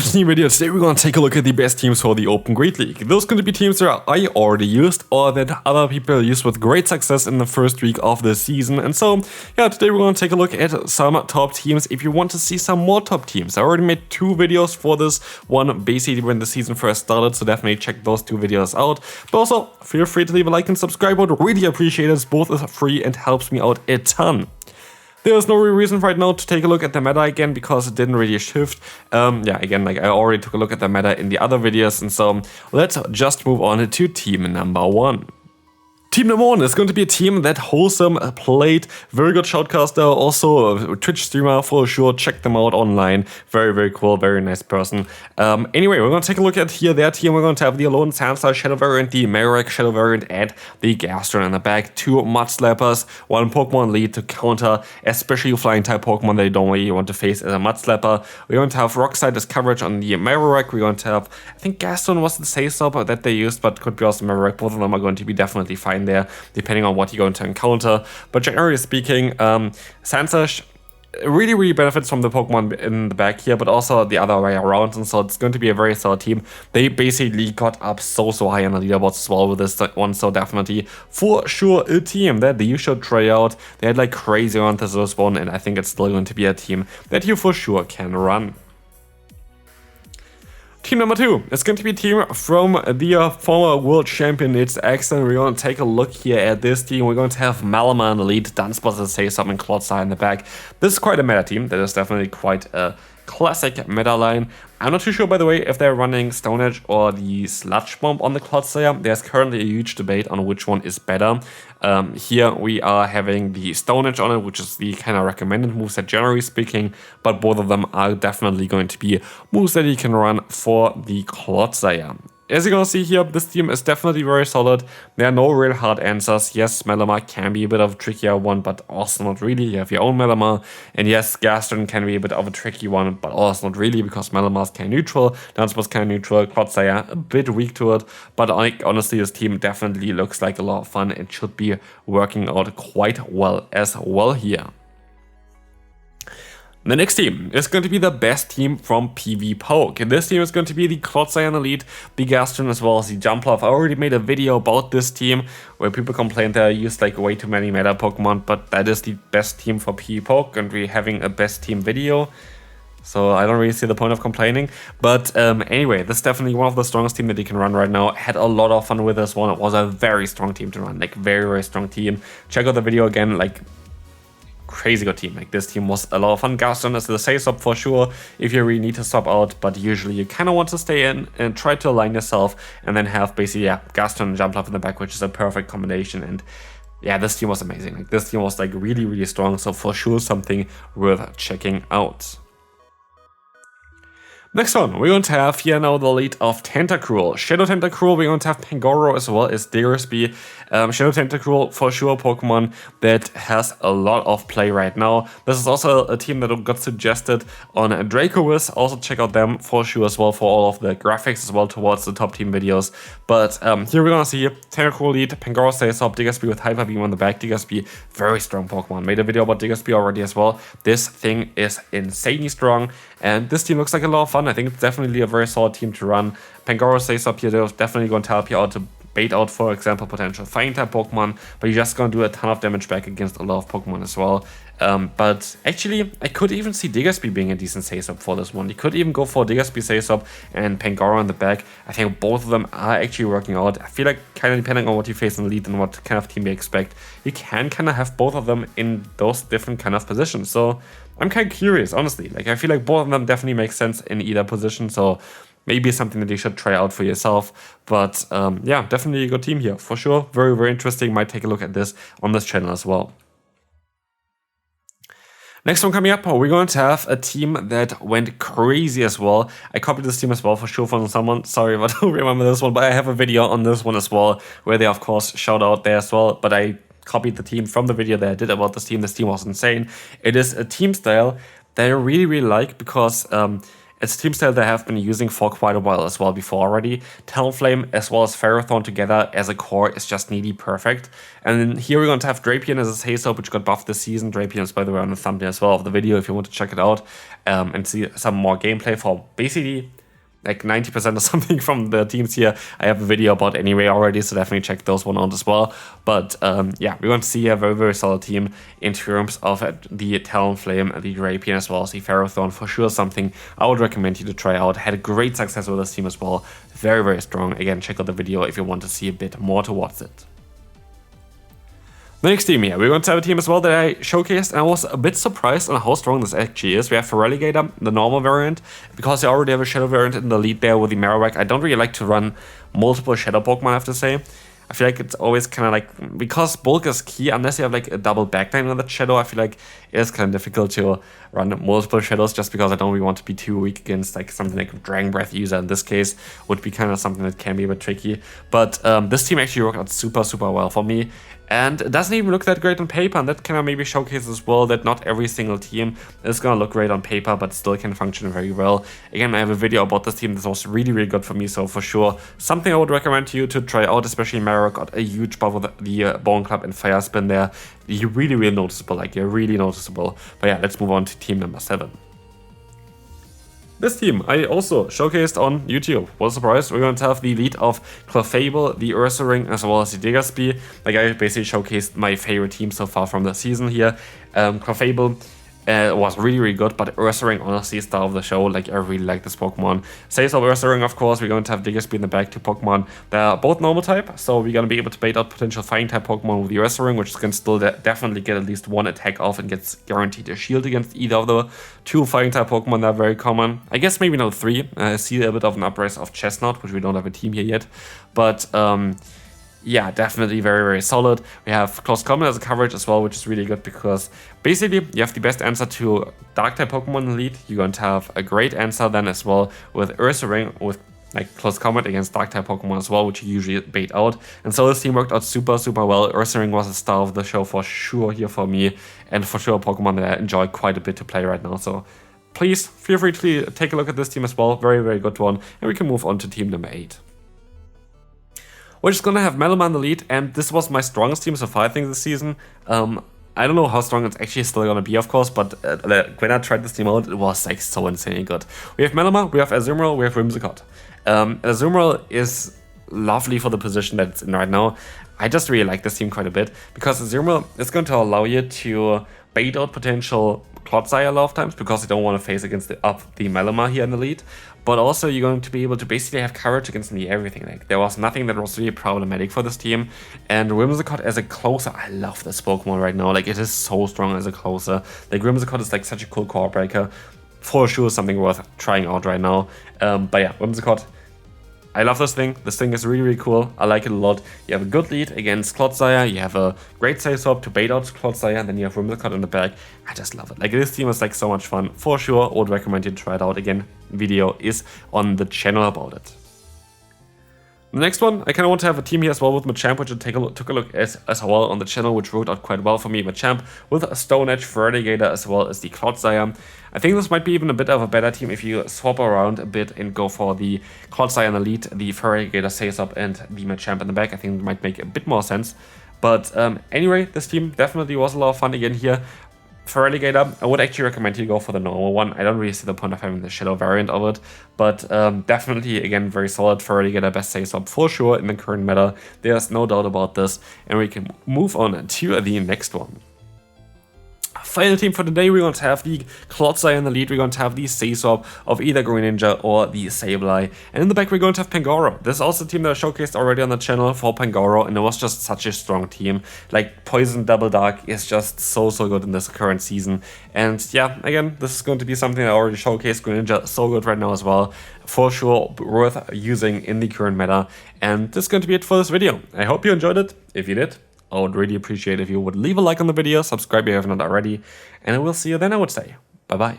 welcome to the new video. Today we're going to take a look at the best teams for the Open Great League. Those going to be teams that I already used or that other people used with great success in the first week of the season. And so, yeah, today we're going to take a look at some top teams. If you want to see some more top teams, I already made 2 videos for this one basically when the season first started, so definitely check those 2 videos out. But also, feel free to leave a like and subscribe. I would really appreciate it. Both is free and helps me out a ton. There's no real reason right now to take a look at the meta again because it didn't really shift. Again, like I already took a look at the meta in the other videos, and so let's just move on to team number 1. Team number 1 is going to be a team that Wholesome played. Very good shoutcaster, also a Twitch streamer for sure. Check them out online. Very, very cool, very nice person. Anyway, we're going to take a look at here their team. We're going to have the Alone Sansa Shadow variant, the Marek Shadow variant, and the Gastron in the back. 2 Mud Slappers, 1 Pokemon lead to counter, especially flying type Pokemon that you don't really want to face as a Mud Slapper. We're going to have Rock Slide as coverage on the Marek. We're going to have, I think Gastron was the say-so that they used, but could be also Marek. Both of them are going to be definitely fine there, depending on what you're going to encounter. But generally speaking, Sansa really benefits from the Pokemon in the back here, but also the other way around, and so it's going to be a very solid team. They basically got up so high on the leaderboards as well with this one, so definitely for sure a team that you should try out. They had like crazy on this one, and I think it's still going to be a team that you for sure can run. Team number 2 is going to be a team from the former world champion, it's Hansen. We're going to take a look here at this team. We're going to have Malamar in the lead, Dunsparce say something, Clodsire in the back. This is quite a meta team. That is definitely quite a classic meta line. I'm not too sure, by the way, if they're running Stone Edge or the Sludge Bomb on the Clodsire. There's currently a huge debate on which one is better. Here we are having the Stone Edge on it, which is the kind of recommended moveset generally speaking, but both of them are definitely going to be moves that you can run for the Clodsire. As you're going to see here, this team is definitely very solid. There are no real hard answers. Yes, Malamar can be a bit of a trickier one, but also not really. You have your own Malamar. And yes, Gastron can be a bit of a tricky one, but also not really because Malamar's kind of neutral, Dunsparce's kind of neutral, Clodsire a bit weak to it. But honestly, this team definitely looks like a lot of fun and should be working out quite well as well here. The next team is going to be the best team from PvPoke. This team is going to be the Clodsire in the lead, the Gastron as well as the Jumpluff. I already made a video about this team where people complained that I used like way too many meta Pokemon, but that is the best team for PvPoke and we're having a best team video. So I don't really see the point of complaining. But anyway, this is definitely one of the strongest teams that you can run right now. Had a lot of fun with this one. It was a very strong team to run, like very strong team. Check out the video again, like crazy good team. Like this team was a lot of fun. Gastron is the safe swap for sure if you really need to swap out, but usually you kind of want to stay in and try to align yourself and then have basically Gastron and Jumpluff in the back, which is a perfect combination. And yeah, this team was amazing. Like this team was like really strong, so for sure something worth checking out. Next one, we're going to have here now the lead of Tentacruel. Shadow Tentacruel, we're going to have Pangoro as well as Diggersby. Shadow Tentacruel, for sure, Pokemon that has a lot of play right now. This is also a team that got suggested on Dracoviz. Also check out them for sure as well for all of the graphics as well towards the top team videos. But here we're going to see Tentacruel lead, Pangoro stays up, Diggersby with Hyper Beam on the back. Diggersby, very strong Pokemon. Made a video about Diggersby already as well. This thing is insanely strong, and this team looks like a lot of fun. I think it's definitely a very solid team to run. Pangoro stays up here, they're definitely going to help you out to bait out, for example, potential Flying type Pokemon, but you're just going to do a ton of damage back against a lot of Pokemon as well. But actually, I could even see Diggersby being a decent say-swap for this one. You could even go for Diggersby say-swap and Pangoro in the back. I think both of them are actually working out. I feel like kind of depending on what you face in the lead and what kind of team you expect, you can kind of have both of them in those different kind of positions. So I'm kind of curious, honestly. Like I feel like both of them definitely make sense in either position. So maybe something that you should try out for yourself. But yeah, definitely a good team here for sure. Very interesting. Might take a look at this on this channel as well. Next one coming up, we're going to have a team that went crazy as well. I copied this team as well for sure from someone. Sorry if I don't remember this one, but I have a video on this one as well where they of course shout out there as well. But I copied the team from the video that I did about this team. This team was insane. It is a team style that I really like because It's a team style they have been using for quite a while as well before already. Talonflame as well as Ferrothorn together as a core is just nearly perfect. And then here we're going to have Drapion as a Say-So, which got buffed this season. Drapion is, by the way, on the thumbnail as well of the video if you want to check it out and see some more gameplay for basically like 90% or something from the teams here. I have a video about anyway already, so definitely check those one out as well. But yeah, we're going to see a very, very solid team in terms of the Talonflame, the Drapion, as well as the Ferrothorn. For sure something I would recommend you to try out. Had a great success with this team as well. Very, very strong. Again, check out the video if you want to see a bit more towards it. The next team here, we're going to have a team as well that I showcased, and I was a bit surprised on how strong this actually is. We have Feraligatr, the normal variant, because I already have a Shadow variant in the lead there with the Marowak. I don't really like to run multiple Shadow Pokemon, I have to say. I feel like it's always kind of like, because bulk is key, unless you have like a double backline on that Shadow, I feel like it is kind of difficult to run multiple Shadows just because I don't really want to be too weak against like something like a Dragon Breath user in this case, would be kind of something that can be a bit tricky. But this team actually worked out super, super well for me. And it doesn't even look that great on paper, and that kind of maybe showcases as well that not every single team is going to look great on paper, but still can function very well. Again, I have a video about this team that was really, really good for me, so for sure, something I would recommend to you to try out, especially Marowak got a huge buff with the Bone Club and Fire Spin there. You're really, really noticeable, like you're really noticeable. But yeah, let's move on to team number 7. This team I also showcased on YouTube. What a surprise. We're going to have the lead of Clefable, the Ursaring, as well as the Diggersby. Like I basically showcased my favorite team so far from the season here. Clefable was really, really good, but Ursaring honestly is star of the show. Like I really like this Pokemon. Say-So Ursaring, of course. We're going to have Diggersby in the back, 2 Pokemon. They're both normal type, so we're going to be able to bait out potential fighting type Pokemon with the Ursaring, which can still definitely get at least 1 attack off and gets guaranteed a shield against either of the 2 fighting type Pokemon that are very common. I guess maybe not 3. I see a bit of an uprise of Chestnut, which we don't have a team here yet, but yeah, definitely very, very solid. We have Close Combat as a coverage as well, which is really good because basically you have the best answer to Dark-type Pokemon in the lead. You're going to have a great answer then as well with Ursaring, with like Close Combat against Dark-type Pokemon as well, which you usually bait out. And so this team worked out super, super well. Ursaring was a star of the show for sure here for me, and for sure a Pokemon that I enjoy quite a bit to play right now. So please feel free to take a look at this team as well. Very, very good one. And we can move on to team number 8. We're just gonna have Meloma in the lead, and this was my strongest team so far, I think, this season. I don't know how strong it's actually still gonna be, of course, but when I tried this team out, it was like so insanely good. We have Meloma, we have Azumarill, we have Whimsicott. Azumarill is lovely for the position that it's in right now. I just really like this team quite a bit, because Azumarill is going to allow you to bait out potential Clodsire a lot of times, because you don't want to face against the Meloma here in the lead. But also you're going to be able to basically have coverage against nearly everything. Like there was nothing that was really problematic for this team. And Whimsicott as a closer, I love this Pokemon right now. Like it is so strong as a closer. Like Whimsicott is like such a cool core breaker. For sure something worth trying out right now. But yeah, Whimsicott, I love this thing. This thing is really, really cool. I like it a lot. You have a good lead against Clodsire. You have a great Say-So to bait out Clodsire, and then you have Whimsicott in the back. I just love it. Like this team is like so much fun. For sure, I would recommend you to try it out. Again, video is on the channel about it. The next one, I kind of want to have a team here as well with Machamp, which I took a look at as well on the channel, which worked out quite well for me. Machamp with a Stone Edge, Feraligatr, as well as the Clodsire. I think this might be even a bit of a better team if you swap around a bit and go for the Clodsire in the lead, the Feraligatr Say-So, and the Machamp in the back. I think it might make a bit more sense. But anyway, this team definitely was a lot of fun again here. Feraligatr, I would actually recommend you go for the normal one. I don't really see the point of having the Shadow variant of it, but definitely, again, very solid. Feraligatr best Say-So for sure in the current meta. There's no doubt about this, and we can move on to the next one. Final team for today, we're going to have the Clodsire in the lead, we're going to have the Say-So of either Greninja or the Sableye, and in the back we're going to have Pangoro. This is also a team that I showcased already on the channel for Pangoro, and it was just such a strong team. Like Poison Double Dark is just so good in this current season, and yeah, again, this is going to be something I already showcased. Greninja so good right now as well, for sure worth using in the current meta, and this is going to be it for this video. I hope you enjoyed it. If you did, I would really appreciate if you would leave a like on the video, subscribe if you have not already, and I will see you then, I would say. Bye bye.